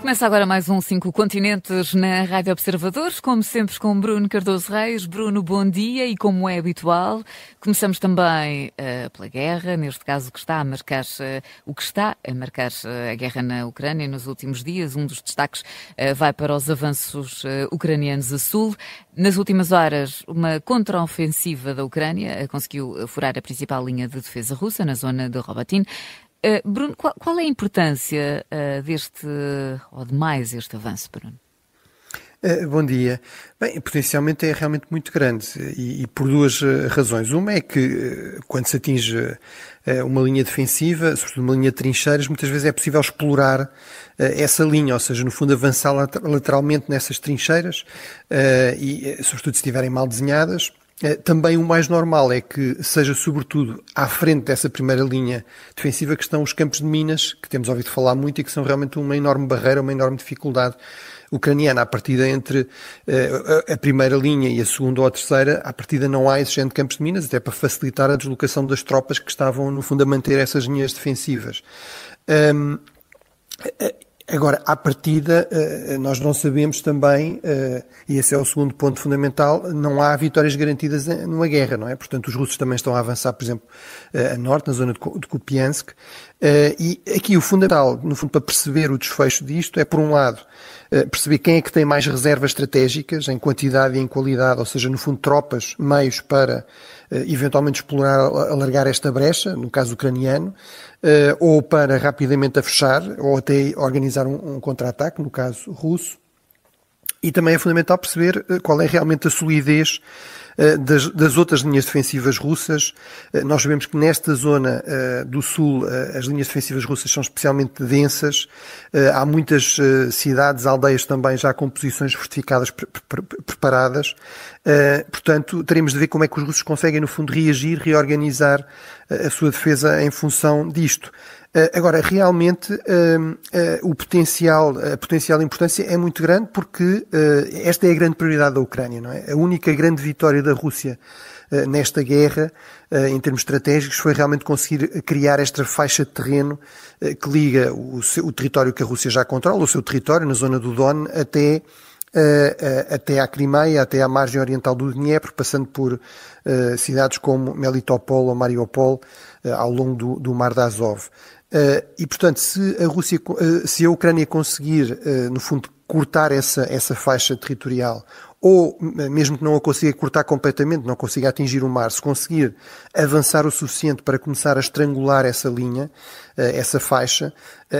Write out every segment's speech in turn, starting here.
Começa agora mais um 5 Continentes na Rádio Observadores, como sempre com Bruno Cardoso Reis. Bruno, bom dia, e como é habitual, começamos também pela guerra, neste caso o que está a marcar a guerra na Ucrânia nos últimos dias. Um dos destaques vai para os avanços ucranianos a sul. Nas últimas horas, uma contraofensiva da Ucrânia conseguiu furar a principal linha de defesa russa na zona de Robotyne. Bruno, qual é a importância de mais este avanço, Bruno? Bom dia. Bem, potencialmente é realmente muito grande e por duas razões. Uma é que quando se atinge uma linha defensiva, sobretudo uma linha de trincheiras, muitas vezes é possível explorar essa linha, ou seja, no fundo avançar lateralmente nessas trincheiras e sobretudo se estiverem mal desenhadas. Também o mais normal é que seja sobretudo à frente dessa primeira linha defensiva que estão os campos de minas, que temos ouvido falar muito e que são realmente uma enorme barreira, uma enorme dificuldade ucraniana. À partida entre a primeira linha e a segunda ou a terceira, à partida não há esse género de campos de minas, até para facilitar a deslocação das tropas que estavam, no fundo, a manter essas linhas defensivas. Agora, à partida, nós não sabemos também, e esse é o segundo ponto fundamental, não há vitórias garantidas numa guerra, não é? Portanto, os russos também estão a avançar, por exemplo, a norte, na zona de Kupiansk, e aqui o fundamental, no fundo, para perceber o desfecho disto é, por um lado, perceber quem é que tem mais reservas estratégicas, em quantidade e em qualidade, ou seja, no fundo, tropas, meios para eventualmente explorar, alargar esta brecha, no caso ucraniano, ou para rapidamente a fechar, ou até organizar um contra-ataque, no caso russo. E também é fundamental perceber qual é realmente a solidez das outras linhas defensivas russas. Nós sabemos que nesta zona do sul as linhas defensivas russas são especialmente densas. Há muitas cidades, aldeias também já com posições fortificadas preparadas. Portanto, teremos de ver como é que os russos conseguem, no fundo, reagir, reorganizar a sua defesa em função disto. Agora, realmente, a potencial importância é muito grande porque esta é a grande prioridade da Ucrânia, não é? A única grande vitória da Rússia nesta guerra, em termos estratégicos, foi realmente conseguir criar esta faixa de terreno que liga o território que a Rússia já controla, o seu território, na zona do Don, até à Crimeia, até à margem oriental do Dniepro, passando por cidades como Melitopol ou Mariupol, ao longo do Mar de Azov. E, portanto, se a Ucrânia conseguir, no fundo, cortar essa faixa territorial, ou mesmo que não a consiga cortar completamente, não consiga atingir o mar, se conseguir avançar o suficiente para começar a estrangular essa linha, essa faixa,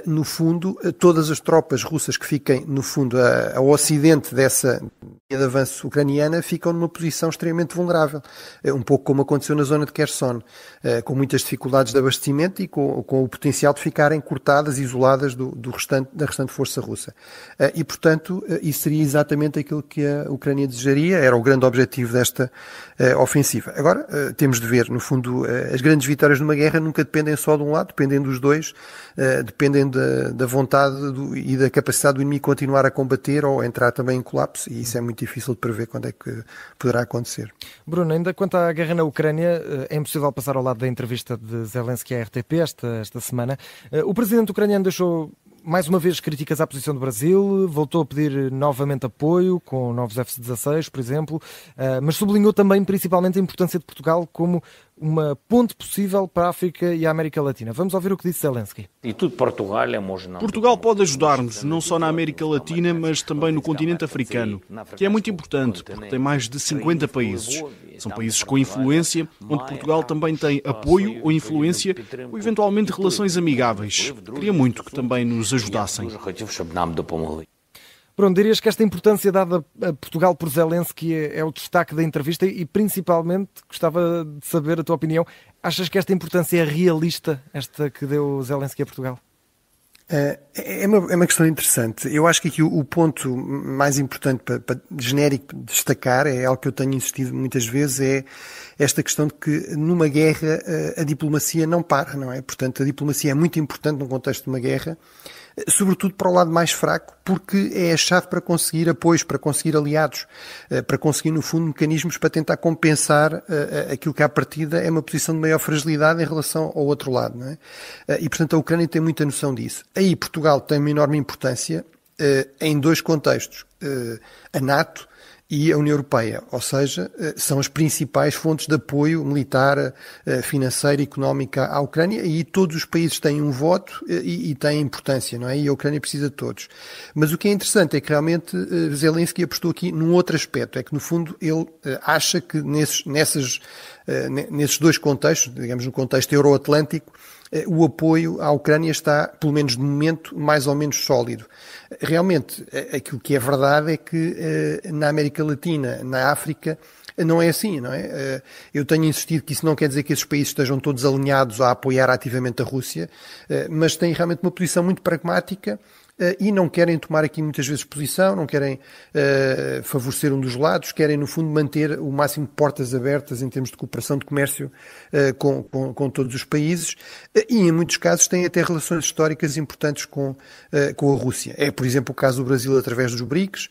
no fundo, todas as tropas russas que fiquem, no fundo, ao ocidente dessa linha de avanço ucraniana ficam numa posição extremamente vulnerável. Um pouco como aconteceu na zona de Kherson, com muitas dificuldades de abastecimento e com o potencial de ficarem cortadas, isoladas da restante força russa. E, portanto, isso seria exatamente aquilo que a Ucrânia desejaria, era o grande objetivo desta ofensiva. Agora, temos de ver, no fundo, as grandes vitórias numa guerra nunca dependem só de um lado, dependem dos dois, dependem da vontade e da capacidade do inimigo continuar a combater ou entrar também em colapso, e isso é muito difícil de prever quando é que poderá acontecer. Bruno, ainda quanto à guerra na Ucrânia, é impossível passar ao lado da entrevista de Zelensky à RTP esta semana. O presidente ucraniano deixou mais uma vez críticas à posição do Brasil, voltou a pedir novamente apoio, com novos F-16, por exemplo, mas sublinhou também principalmente a importância de Portugal como uma ponte possível para a África e a América Latina. Vamos ouvir o que disse Zelensky. Portugal pode ajudar-nos, não só na América Latina, mas também no continente africano, que é muito importante, porque tem mais de 50 países. São países com influência, onde Portugal também tem apoio ou influência, ou eventualmente relações amigáveis. Queria muito que também nos ajudassem. Bruno, dirias que esta importância dada a Portugal por Zelensky é o destaque da entrevista e, principalmente, gostava de saber a tua opinião. Achas que esta importância é realista, esta que deu Zelensky a Portugal? É uma questão interessante. Eu acho que aqui o ponto mais importante para genérico destacar, é algo que eu tenho insistido muitas vezes, é esta questão de que numa guerra a diplomacia não para, não é? Portanto, a diplomacia é muito importante no contexto de uma guerra, sobretudo para o lado mais fraco, porque é a chave para conseguir apoios, para conseguir aliados, para conseguir, no fundo, mecanismos para tentar compensar aquilo que à partida é uma posição de maior fragilidade em relação ao outro lado, não é? E, portanto, a Ucrânia tem muita noção disso. Aí Portugal tem uma enorme importância, em dois contextos, a NATO e a União Europeia, ou seja, são as principais fontes de apoio militar, financeiro e económico à Ucrânia, e todos os países têm um voto e têm importância, não é? E a Ucrânia precisa de todos. Mas o que é interessante é que realmente Zelensky apostou aqui num outro aspecto, é que no fundo ele acha que nesses dois contextos, digamos no contexto euro-atlântico, o apoio à Ucrânia está, pelo menos de momento, mais ou menos sólido. Realmente, aquilo que é verdade é que na América Latina, na África, não é assim, não é? Eu tenho insistido que isso não quer dizer que esses países estejam todos alinhados a apoiar ativamente a Rússia, mas têm realmente uma posição muito pragmática e não querem tomar aqui muitas vezes posição, não querem favorecer um dos lados, querem no fundo manter o máximo de portas abertas em termos de cooperação de comércio com todos os países e em muitos casos têm até relações históricas importantes com a Rússia. É, por exemplo, o caso do Brasil através dos BRICS,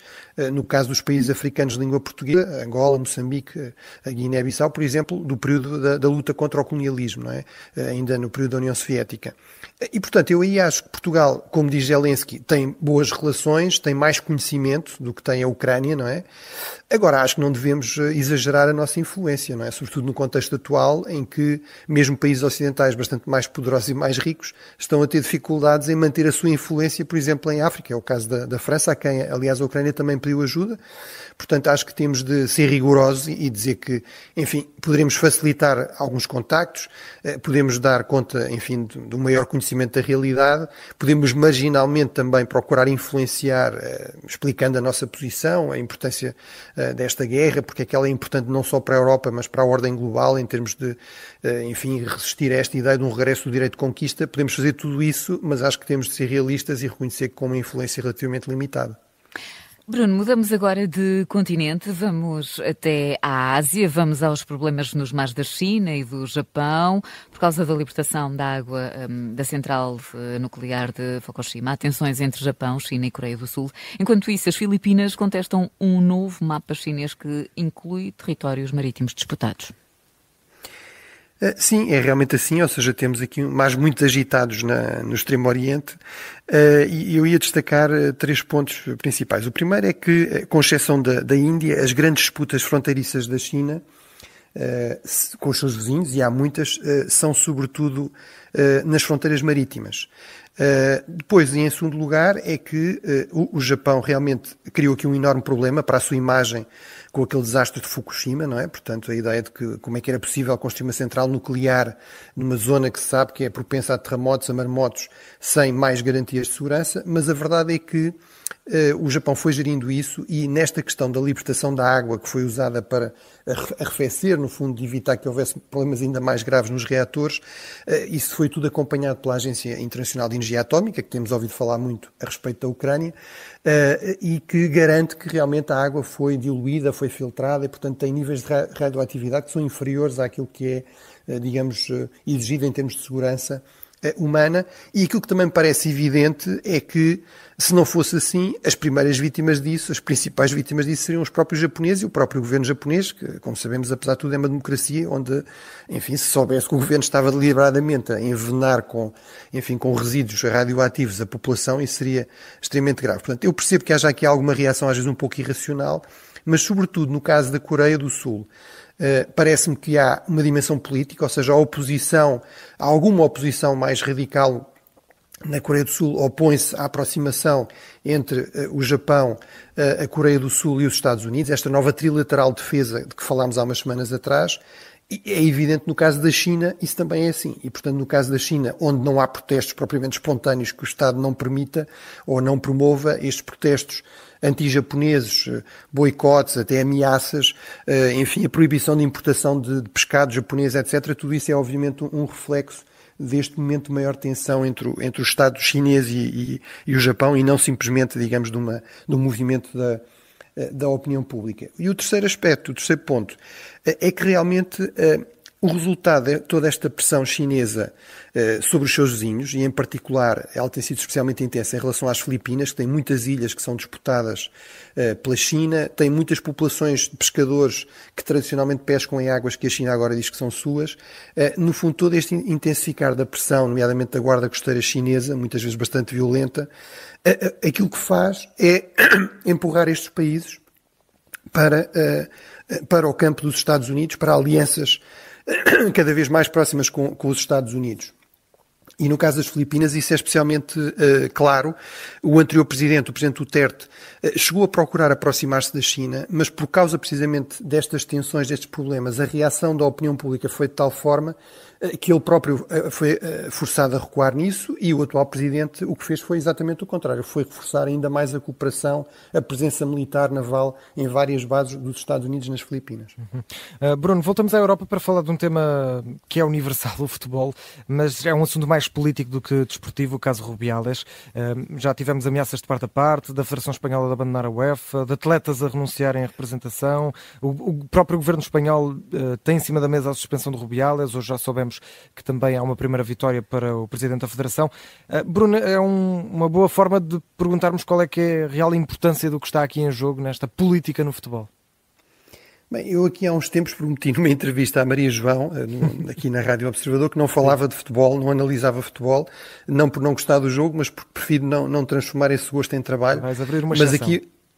no caso dos países africanos de língua portuguesa, Angola, Moçambique, a Guiné-Bissau, por exemplo, do período da luta contra o colonialismo, não é? Ainda no período da União Soviética. E, portanto, eu aí acho que Portugal, como diz Zelensky, tem boas relações, tem mais conhecimento do que tem a Ucrânia, não é? Agora, acho que não devemos exagerar a nossa influência, não é? Sobretudo no contexto atual, em que mesmo países ocidentais bastante mais poderosos e mais ricos estão a ter dificuldades em manter a sua influência, por exemplo, em África. É o caso da França, a quem, aliás, a Ucrânia também pediu ajuda. Portanto, acho que temos de ser rigorosos e dizer que, enfim, poderemos facilitar alguns contactos, podemos dar conta, enfim, do maior conhecimento da realidade, podemos marginalmente também procurar influenciar, explicando a nossa posição, a importância desta guerra, porque é que ela é importante não só para a Europa, mas para a ordem global, em termos de, enfim, resistir a esta ideia de um regresso do direito de conquista. Podemos fazer tudo isso, mas acho que temos de ser realistas e reconhecer que com uma influência relativamente limitada. Bruno, mudamos agora de continente, vamos até à Ásia, vamos aos problemas nos mares da China e do Japão, por causa da libertação da água da central nuclear de Fukushima. Há tensões entre Japão, China e Coreia do Sul. Enquanto isso, as Filipinas contestam um novo mapa chinês que inclui territórios marítimos disputados. Sim, é realmente assim, ou seja, temos aqui mares muito agitados no Extremo Oriente e eu ia destacar três pontos principais. O primeiro é que, com exceção da Índia, as grandes disputas fronteiriças da China com os seus vizinhos, e há muitas, são sobretudo nas fronteiras marítimas. Depois, em segundo lugar, é que o Japão realmente criou aqui um enorme problema para a sua imagem com aquele desastre de Fukushima, não é? Portanto, a ideia de que como é que era possível construir uma central nuclear numa zona que se sabe que é propensa a terremotos, a maremotos, sem mais garantias de segurança, mas a verdade é que o Japão foi gerindo isso e nesta questão da libertação da água que foi usada para arrefecer, no fundo, de evitar que houvesse problemas ainda mais graves nos reatores, isso foi tudo acompanhado pela Agência Internacional de Energia Atómica, que temos ouvido falar muito a respeito da Ucrânia, e que garante que realmente a água foi diluída, foi filtrada e, portanto, tem níveis de radioatividade que são inferiores àquilo que é, digamos, exigido em termos de segurança humana. E aquilo que também me parece evidente é que, se não fosse assim, as primeiras vítimas disso, as principais vítimas disso seriam os próprios japoneses e o próprio governo japonês, que, como sabemos, apesar de tudo, é uma democracia onde, enfim, se soubesse que o governo estava deliberadamente a envenenar com resíduos radioativos a população, isso seria extremamente grave. Portanto, eu percebo que haja aqui alguma reação, às vezes um pouco irracional, mas, sobretudo, no caso da Coreia do Sul, parece-me que há uma dimensão política, ou seja, alguma oposição mais radical na Coreia do Sul opõe-se à aproximação entre o Japão, a Coreia do Sul e os Estados Unidos, esta nova trilateral de defesa de que falámos há umas semanas atrás. E é evidente no caso da China, isso também é assim. E, portanto, no caso da China, onde não há protestos propriamente espontâneos que o Estado não permita ou não promova, estes protestos anti-japoneses, boicotes, até ameaças, enfim, a proibição de importação de pescado japonês, etc., tudo isso é obviamente um reflexo deste momento de maior tensão entre o Estado chinês e o Japão e não simplesmente, digamos, de um movimento da opinião pública. E o terceiro aspecto, o terceiro ponto, é que realmente O resultado é toda esta pressão chinesa sobre os seus vizinhos, e em particular ela tem sido especialmente intensa em relação às Filipinas, que têm muitas ilhas que são disputadas pela China, tem muitas populações de pescadores que tradicionalmente pescam em águas que a China agora diz que são suas. No fundo, todo este intensificar da pressão, nomeadamente da guarda costeira chinesa, muitas vezes bastante violenta, aquilo que faz é empurrar estes países para o campo dos Estados Unidos, para alianças cada vez mais próximas com os Estados Unidos. E no caso das Filipinas isso é especialmente claro. O anterior presidente, o presidente Duterte, chegou a procurar aproximar-se da China, mas por causa precisamente destas tensões, destes problemas, a reação da opinião pública foi de tal forma que ele próprio foi forçado a recuar nisso, e o atual presidente o que fez foi exatamente o contrário, foi reforçar ainda mais a cooperação, a presença militar naval em várias bases dos Estados Unidos nas Filipinas. Bruno, voltamos à Europa para falar de um tema que é universal, o futebol, mas é um assunto mais político do que desportivo, o caso Rubiales. Já tivemos ameaças de parte a parte, da Federação Espanhola de abandonar a UEFA, de atletas a renunciarem à representação. O próprio governo espanhol tem em cima da mesa a suspensão de Rubiales. Hoje já soubemos que também há uma primeira vitória para o Presidente da Federação. Bruno, é uma boa forma de perguntarmos qual é que é a real importância do que está aqui em jogo nesta política no futebol. Bem, eu aqui há uns tempos prometi numa entrevista à Maria João, aqui na Rádio Observador, que não falava de futebol, não analisava futebol, não por não gostar do jogo, mas porque prefiro não transformar esse gosto em trabalho. Vais abrir uma exceção.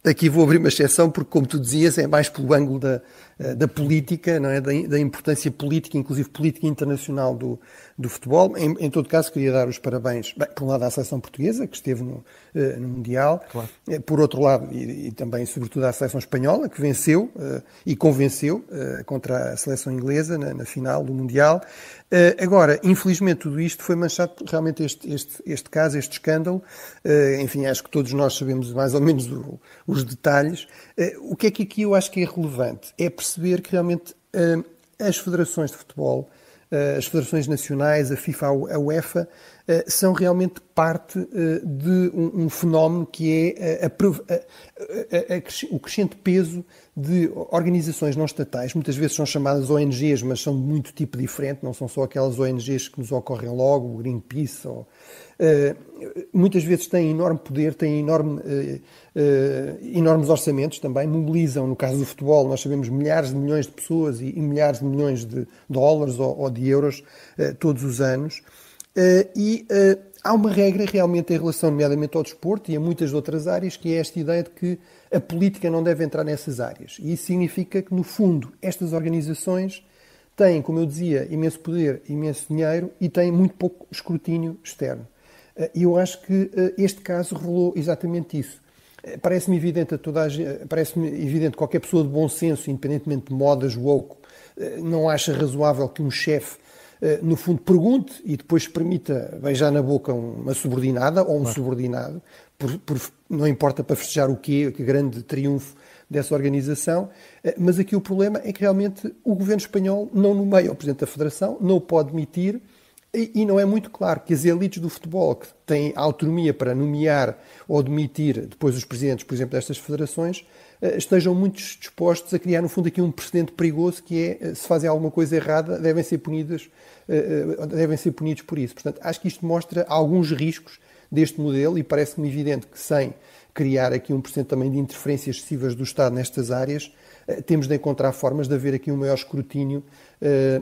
Mas aqui vou abrir uma exceção porque, como tu dizias, é mais pelo ângulo da política, não é? Da importância política, inclusive política internacional do futebol. Em todo caso, queria dar os parabéns, por um lado, à seleção portuguesa, que esteve no Mundial, claro. Por outro lado, e também, sobretudo, à seleção espanhola, que venceu e convenceu contra a seleção inglesa na final do Mundial. Agora, infelizmente, tudo isto foi manchado por realmente este caso, este escândalo. Enfim, acho que todos nós sabemos mais ou menos os detalhes. O que é que aqui eu acho que é relevante? É perceber que realmente as federações de futebol, as federações nacionais, a FIFA, a UEFA, são realmente parte de um fenómeno que é o crescente peso de organizações não estatais. Muitas vezes são chamadas ONGs, mas são de muito tipo diferente, não são só aquelas ONGs que nos ocorrem logo, o Greenpeace. Muitas vezes têm enorme poder, têm enormes orçamentos também, mobilizam, no caso do futebol, nós sabemos, milhares de milhões de pessoas e milhares de milhões de dólares ou de euros todos os anos. Há uma regra realmente em relação, nomeadamente ao desporto e a muitas outras áreas, que é esta ideia de que a política não deve entrar nessas áreas. E isso significa que, no fundo, estas organizações têm, como eu dizia, imenso poder, imenso dinheiro e têm muito pouco escrutínio externo. E eu acho que este caso revelou exatamente isso. Parece-me evidente que qualquer pessoa de bom senso, independentemente de modas woke, não acha razoável que um chefe, no fundo, pergunte e depois permita beijar na boca uma subordinada ou um subordinado, não importa para festejar o quê, que grande triunfo dessa organização, mas aqui o problema é que realmente o governo espanhol não nomeia o Presidente da Federação, não o pode demitir, e não é muito claro que as elites do futebol, que têm autonomia para nomear ou demitir depois os presidentes, por exemplo, destas federações, estejam muito dispostos a criar, no fundo, aqui um precedente perigoso, que é, se fazem alguma coisa errada, devem ser punidos por isso. Portanto, acho que isto mostra alguns riscos deste modelo, e parece-me evidente que, sem criar aqui um precedente também de interferências excessivas do Estado nestas áreas, temos de encontrar formas de haver aqui um maior escrutínio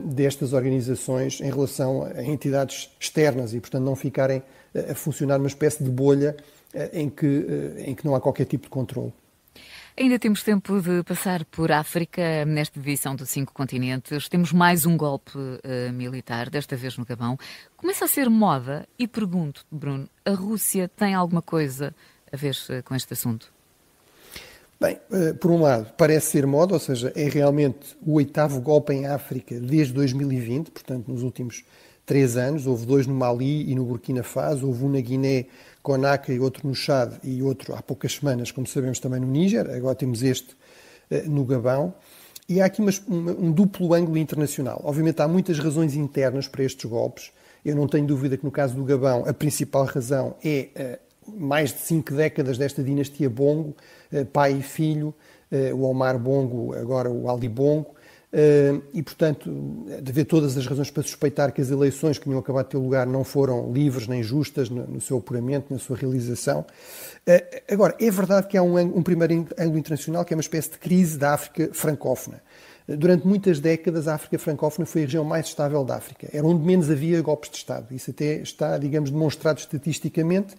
destas organizações em relação a entidades externas e, portanto, não ficarem a funcionar numa espécie de bolha em que não há qualquer tipo de controle. Ainda temos tempo de passar por África, nesta edição do 5 Continentes. Temos mais um golpe militar, desta vez no Gabão. Começa a ser moda e pergunto, Bruno, a Rússia tem alguma coisa a ver com este assunto? Bem, por um lado, parece ser moda, ou seja, é realmente o 8º golpe em África desde 2020, portanto, nos últimos 3 anos. Houve 2 no Mali e no Burkina Faso, houve um na Guiné-Conakry, outro no Chad e outro há poucas semanas, como sabemos, também no Níger. Agora temos este no Gabão. E há aqui um duplo ângulo internacional. Obviamente há muitas razões internas para estes golpes. Eu não tenho dúvida que no caso do Gabão a principal razão é mais de 5 décadas desta dinastia Bongo, pai e filho, o Omar Bongo, agora o Ali Bongo, e, portanto, de haver todas as razões para suspeitar que as eleições que tinham acabado de ter lugar não foram livres nem justas no seu apuramento, na sua realização. Agora, é verdade que há um primeiro ângulo internacional que é uma espécie de crise da África francófona. Durante muitas décadas, a África francófona foi a região mais estável da África. Era onde menos havia golpes de Estado. Isso até está, digamos, demonstrado estatisticamente,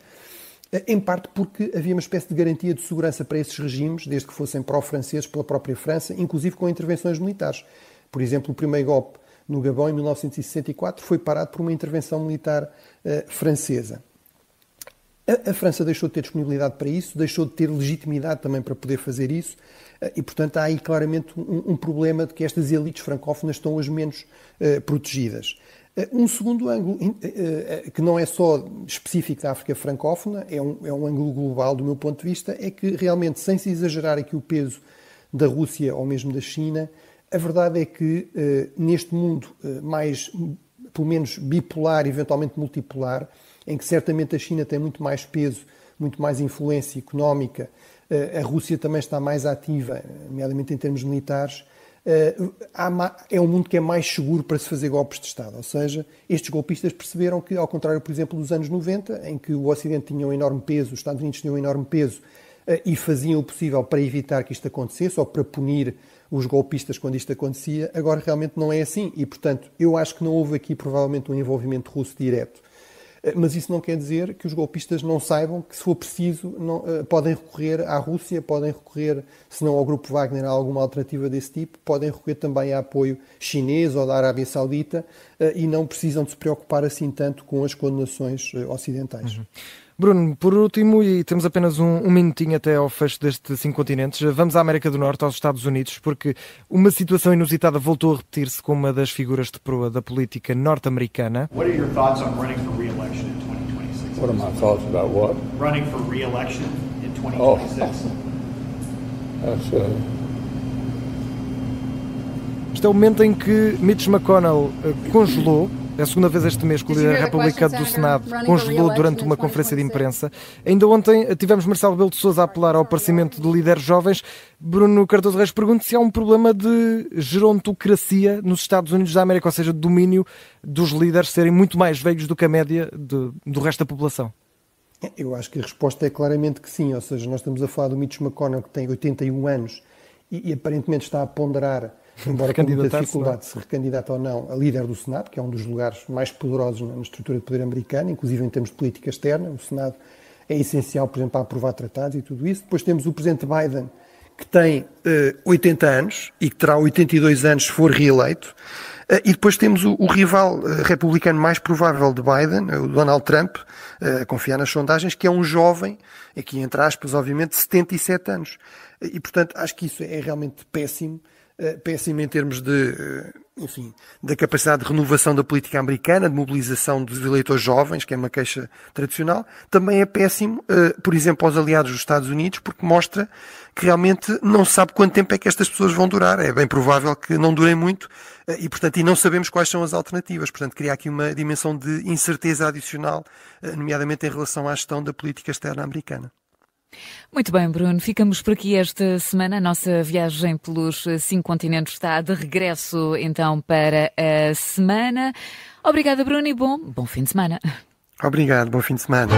em parte porque havia uma espécie de garantia de segurança para esses regimes, desde que fossem pró-franceses pela própria França, inclusive com intervenções militares. Por exemplo, o primeiro golpe no Gabão, em 1964, foi parado por uma intervenção militar francesa. A França deixou de ter disponibilidade para isso, deixou de ter legitimidade também para poder fazer isso, e, portanto, há aí claramente um problema de que estas elites francófonas estão as menos protegidas. Um segundo ângulo, que não é só específico da África francófona, é um ângulo global do meu ponto de vista, é que realmente, sem se exagerar aqui o peso da Rússia ou mesmo da China, a verdade é que neste mundo mais, pelo menos bipolar, eventualmente multipolar, em que certamente a China tem muito mais peso, muito mais influência económica, a Rússia também está mais ativa, nomeadamente em termos militares, é um mundo que é mais seguro para se fazer golpes de Estado. Ou seja, estes golpistas perceberam que, ao contrário, por exemplo, dos anos 90, em que o Ocidente tinha um enorme peso, os Estados Unidos tinham um enorme peso e faziam o possível para evitar que isto acontecesse ou para punir os golpistas quando isto acontecia, agora realmente não é assim. E, portanto, eu acho que não houve aqui provavelmente um envolvimento russo direto. Mas isso não quer dizer que os golpistas não saibam que, se for preciso, podem recorrer à Rússia, podem recorrer, se não ao Grupo Wagner, a alguma alternativa desse tipo, podem recorrer também a apoio chinês ou da Arábia Saudita e não precisam de se preocupar assim tanto com as condenações ocidentais. Uhum. Bruno, por último, e temos apenas um minutinho até ao fecho destes 5 continentes, vamos à América do Norte, aos Estados Unidos, porque uma situação inusitada voltou a repetir-se com uma das figuras de proa da política norte-americana. What are your thoughts on running for re-election in 2026? What are my thoughts about what? Running for re-election in 2026. Este é o momento em que Mitch McConnell congelou. É a segunda vez este mês que o líder republicano do Senado congelou durante uma conferência de imprensa. Ainda ontem tivemos Marcelo Rebelo de Sousa a apelar ao aparecimento de líderes jovens. Bruno Cardoso Reis pergunta se há um problema de gerontocracia nos Estados Unidos da América, ou seja, de domínio dos líderes serem muito mais velhos do que a média do resto da população. Eu acho que a resposta é claramente que sim. Ou seja, nós estamos a falar do Mitch McConnell, que tem 81 anos e aparentemente está a ponderar, embora com muita dificuldade, se recandidata ou não, a líder do Senado, que é um dos lugares mais poderosos na estrutura de poder americana, inclusive em termos de política externa. O Senado é essencial, por exemplo, para aprovar tratados e tudo isso. Depois temos o presidente Biden, que tem 80 anos e que terá 82 anos se for reeleito. E depois temos o rival republicano mais provável de Biden, o Donald Trump, a confiar nas sondagens, que é um jovem, aqui entre aspas, obviamente, de 77 anos. E, portanto, acho que isso é realmente péssimo em termos da capacidade de renovação da política americana, de mobilização dos eleitores jovens, que é uma queixa tradicional. Também é péssimo, por exemplo, aos aliados dos Estados Unidos, porque mostra que realmente não se sabe quanto tempo é que estas pessoas vão durar. É bem provável que não durem muito e, portanto, não sabemos quais são as alternativas. Portanto, cria aqui uma dimensão de incerteza adicional, nomeadamente em relação à gestão da política externa americana. Muito bem, Bruno. Ficamos por aqui esta semana. A nossa viagem pelos 5 continentes está de regresso, então, para a semana. Obrigada, Bruno, e bom fim de semana. Obrigado, bom fim de semana.